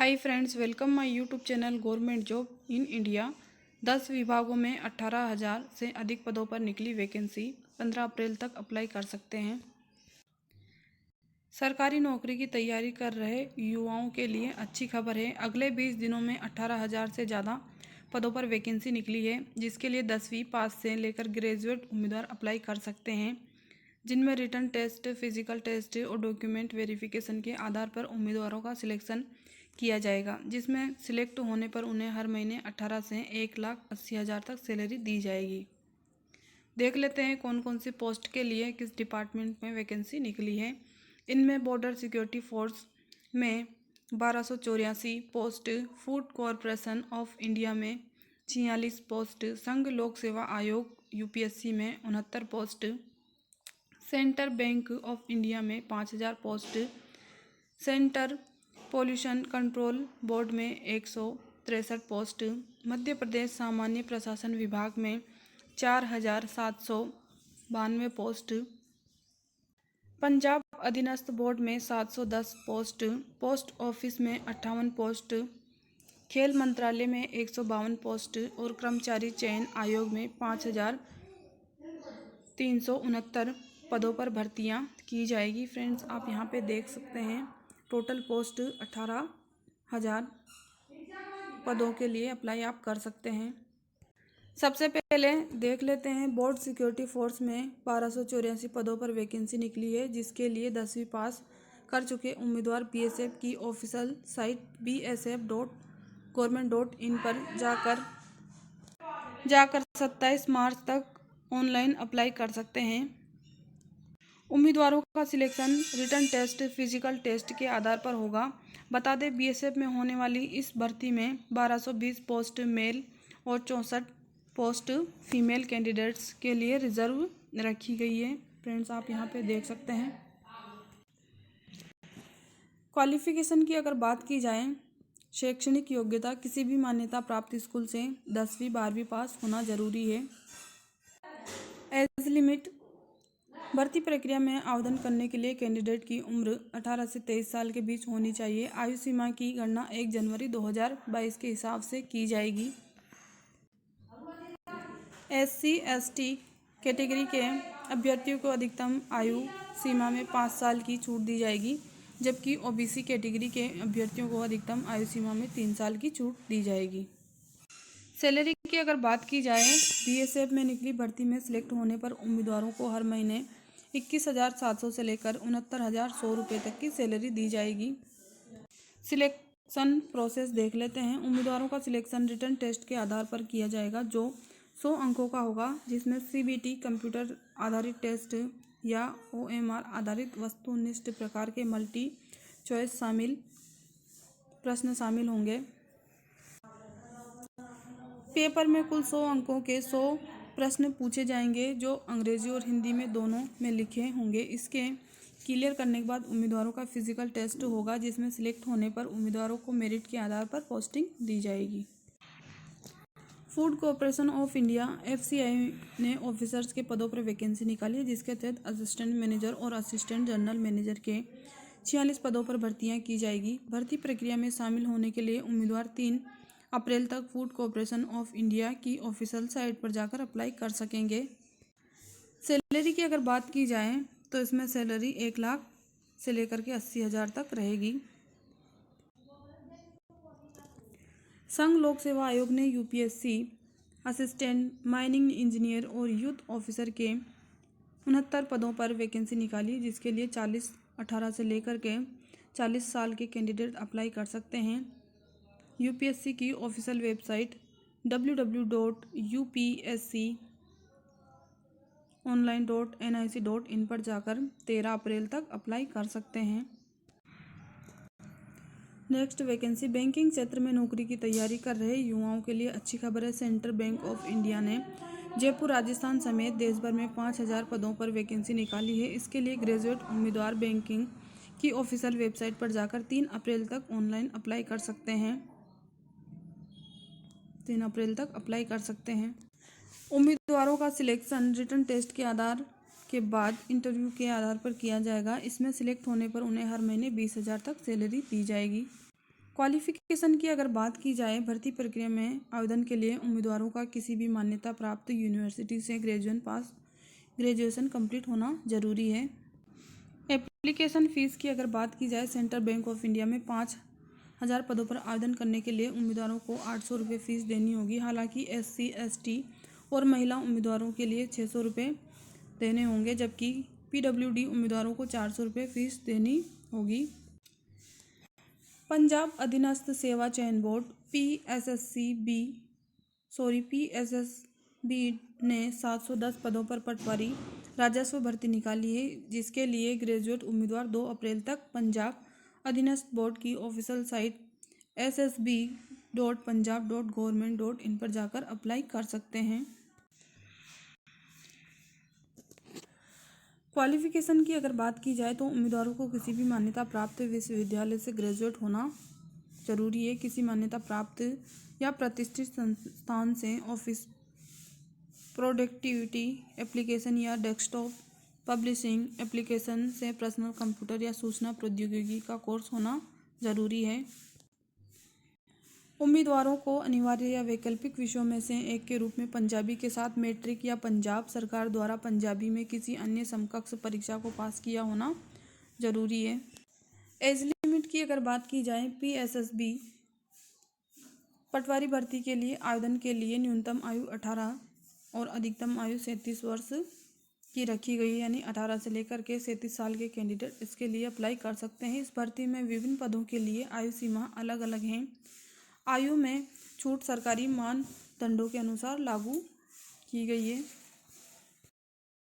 Hi friends, welcome my YouTube channel government job in India. 10 विभागों में 18,000 से अधिक पदों पर निकली वैकेंसी। 15 अप्रैल तक अप्लाई कर सकते हैं। सरकारी नौकरी की तैयारी कर रहे युवाओं के लिए अच्छी खबर है। अगले 20 दिनों में 18,000 से ज़्यादा पदों पर वैकेंसी निकली है, जिसके लिए 10वीं पास से लेकर ग्रेजुएट उम्मीदवार अप्लाई कर सकते हैं, जिनमें रिटन टेस्ट, फिजिकल टेस्ट और डॉक्यूमेंट वेरिफिकेशन के आधार पर उम्मीदवारों का सिलेक्शन किया जाएगा, जिसमें सिलेक्ट होने पर उन्हें हर महीने 18 से 1,80,000 तक सैलरी दी जाएगी। देख लेते हैं कौन कौन सी पोस्ट के लिए किस डिपार्टमेंट में वैकेंसी निकली है। इनमें बॉर्डर सिक्योरिटी फोर्स में 1284 post, food corporation of India में 46 पोस्ट, संघ लोक सेवा आयोग यूपीएससी में 69 post, central bank of India में 5,000 post, centre pollution control board में 163 पोस्ट, मध्य प्रदेश सामान्य प्रशासन विभाग में 4,792 पोस्ट, पंजाब अधीनस्थ बोर्ड में 710 पोस्ट, पोस्ट ऑफिस में 58 पोस्ट, खेल मंत्रालय में 152 पोस्ट और कर्मचारी चयन आयोग में 5,369 पदों पर भर्तियां की जाएगी। फ्रेंड्स, आप यहां पे देख सकते हैं टोटल पोस्ट 18,000 पदों के लिए अप्लाई आप कर सकते हैं। सबसे पहले देख लेते हैं बोर्ड सिक्योरिटी फोर्स में 1284 पदों पर वैकेंसी निकली है, जिसके लिए 10वीं पास कर चुके उम्मीदवार बीएसएफ की ऑफिशियल साइट bsf.government.in पर जाकर 27 मार्च तक ऑनलाइन अप्लाई कर सकते हैं। उम्मीदवारों का selection written test, physical test के आधार पर होगा। बता दें, बीएसएफ में होने वाली इस भर्ती में 1220 पोस्ट मेल और 64 पोस्ट फीमेल कैंडिडेट्स के लिए रिजर्व रखी गई है। फ्रेंड्स, आप यहां पे देख सकते हैं। क्वालिफिकेशन की अगर बात की जाए, शैक्षणिक योग्यता किसी भी मान्यता प्राप्त स्कूल से 10वीं 12वीं पास होना जरूरी है। एज लिमिट, भर्ती प्रक्रिया में आवेदन करने के लिए कैंडिडेट की उम्र 18 से 23 साल के बीच होनी चाहिए। आयु सीमा की गणना 1 जनवरी 2022 के हिसाब से की जाएगी। SC/ST कैटेगरी के अभ्यर्थियों को अधिकतम आयु सीमा में 5 साल की छूट दी जाएगी, जबकि OBC कैटेगरी के अभ्यर्थियों को अधिकतम आयु सीमा में 3 साल की छूट दी जाएगी। सैलरी की अगर बात की जाए, बीएसएफ में निकली भर्ती में सिलेक्ट होने पर उम्मीदवारों को हर महीने 21,700 से लेकर 69,100 रुपये तक की सैलरी दी जाएगी। सिलेक्शन प्रोसेस देख लेते हैं। उम्मीदवारों का सिलेक्शन रिटन टेस्ट के आधार पर किया जाएगा, जो 100 अंकों का होगा, जिसमें CBT कंप्यूटर आधारित टेस्ट या OMR आधारित वस्तुनिष्ठ प्रकार के मल्टी चॉइस प्रश्न शामिल होंगे। पेपर में कुल 100 अंकों के 100 प्रश्न पूछे जाएंगे, जो अंग्रेजी और हिंदी में दोनों में लिखे होंगे। इसके क्लियर करने के बाद उम्मीदवारों का फिजिकल टेस्ट होगा, जिसमें सिलेक्ट होने पर उम्मीदवारों को मेरिट के आधार पर पोस्टिंग दी जाएगी। Food corporation of India FCI ने ऑफिसर्स के पदों पर वैकेंसी निकाली है, जिसके तहत असिस्टेंट मैनेजर और असिस्टेंट जनरल मैनेजर के 46 पदों पर भर्तियां की जाएगी। भर्ती प्रक्रिया में शामिल होने के लिए उम्मीदवार 3 अप्रैल तक फूड कॉरपोरेशन ऑफ इंडिया की ऑफिशियल साइट पर जाकर अप्लाई कर सकेंगे। सैलरी की अगर बात की जाए, तो इसमें सैलरी 1 लाख से लेकर के 80,000 तक रहेगी। संघ लोक सेवा आयोग ने यूपीएससी असिस्टेंट माइनिंग इंजीनियर और यूथ ऑफिसर के 69 पदों पर वैकेंसी निकाली, जिसके लिए 18 से लेकर के 40 साल के कैंडिडेट अप्लाई कर सकते हैं। यूपीएससी की ऑफिशियल वेबसाइट www.upsconline.nic.in पर जाकर 13 अप्रैल तक अप्लाई कर सकते हैं। नेक्स्ट वैकेंसी, बैंकिंग क्षेत्र में नौकरी की तैयारी कर रहे युवाओं के लिए अच्छी खबर है। सेंट्रल बैंक ऑफ इंडिया ने जयपुर, राजस्थान समेत देश भर में 5,000 पदों पर वैकेंसी निकाली है। इसके लिए ग्रेजुएट उम्मीदवार बैंकिंग की ऑफिशियल वेबसाइट पर जाकर 3 अप्रैल तक ऑनलाइन अप्लाई कर सकते हैं। 3 अप्रैल तक अप्लाई कर सकते हैं। उम्मीदवारों का सिलेक्शन रिटन टेस्ट के आधार के बाद इंटरव्यू के आधार पर किया जाएगा। इसमें सिलेक्ट होने पर उन्हें हर महीने 20,000 तक सैलरी दी जाएगी। क्वालिफिकेशन की अगर बात की जाए, भर्ती प्रक्रिया में आवेदन के लिए उम्मीदवारों का किसी भी मान्यता प्राप्त यूनिवर्सिटी से ग्रेजुएशन कंप्लीट होना जरूरी है। एप्लीकेशन फ़ीस की अगर बात की जाए, सेंट्रल बैंक ऑफ इंडिया में 5,000 पदों पर आवेदन करने के लिए उम्मीदवारों को 800 रुपये फ़ीस देनी होगी। हालांकि SC ST और महिला उम्मीदवारों के लिए 600 रुपये देने होंगे, जबकि PWD उम्मीदवारों को 400 रुपये फ़ीस देनी होगी। पंजाब अधीनस्थ सेवा चयन बोर्ड PSSB ने 710 पदों पर पटवारी राजस्व भर्ती निकाली है, जिसके लिए ग्रेजुएट उम्मीदवार 2 अप्रैल तक पंजाब अधीनस्थ बोर्ड की ऑफिशियल साइट ssb.punjab.government.in पर जाकर अप्लाई कर सकते हैं। क्वालिफिकेशन की अगर बात की जाए तो उम्मीदवारों को किसी भी मान्यता प्राप्त विश्वविद्यालय से ग्रेजुएट होना जरूरी है। किसी मान्यता प्राप्त या प्रतिष्ठित संस्थान से ऑफिस प्रोडक्टिविटी एप्लीकेशन या डेस्कटॉप पब्लिशिंग एप्लीकेशन से पर्सनल कंप्यूटर या सूचना प्रौद्योगिकी का कोर्स होना जरूरी है। उम्मीदवारों को अनिवार्य या वैकल्पिक विषयों में से एक के रूप में पंजाबी के साथ मैट्रिक या पंजाब सरकार द्वारा पंजाबी में किसी अन्य समकक्ष परीक्षा को पास किया होना जरूरी है। एज लिमिट की अगर बात की जाए, PSSB पटवारी भर्ती के लिए आवेदन के लिए न्यूनतम आयु 18 और अधिकतम आयु 37 वर्ष की रखी गई है, यानी 18 से लेकर के 37 साल के कैंडिडेट इसके लिए अप्लाई कर सकते हैं। इस भर्ती में विभिन्न पदों के लिए आयु सीमा अलग अलग हैं। आयु में छूट सरकारी मानदंडों के अनुसार लागू की गई है।